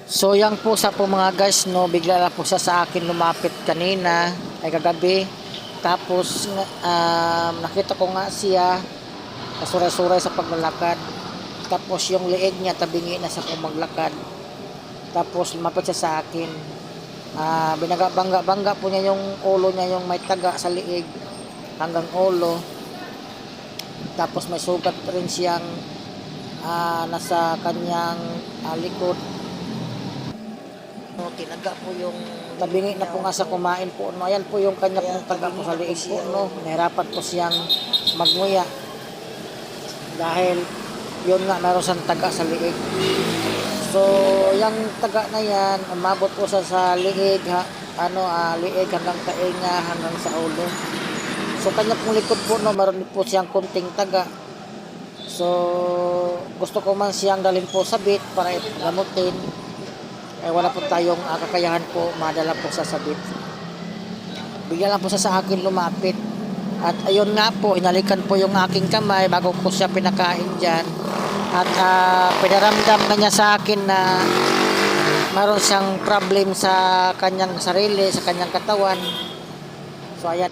So yang pusa po mga guys, no, bigla lang po siya sa akin lumapit kanina ay kagabi. Tapos nakita ko nga siya kasuray-suray sa paglalakad. Tapos yung leeg niya tabingi na sa maglakad. Tapos lumapit siya sa akin. Bangga po niya yung ulo niya, yung may taga sa leeg hanggang ulo. Tapos may sugat rin siyang nasa kanyang likod. No, tinaga po yung tabingi na po nga sa kumain po. No, ayan po yung kanya pong taga po sa liig po. No, nahirapan po siyang magmuya dahil yun nga meron siyang taga sa liig. So, yung taga na yan, umabot po sa liig, liig hanggang tainga, hanggang sa ulo. So, kanya pong likod po, no, meron po siyang kunting taga. So, gusto ko man siyang dalhin po sa bit para gamutin. Wala po tayong kakayahan po madala po sa sabit. Bigla lang po sa akin lumapit. At ayun nga po, inalikan po yung aking kamay bago ko siya pinakain dyan. At pinaramdam na niya sa akin na mayroon siyang problem sa kanyang sarili, sa kanyang katawan. So ayan.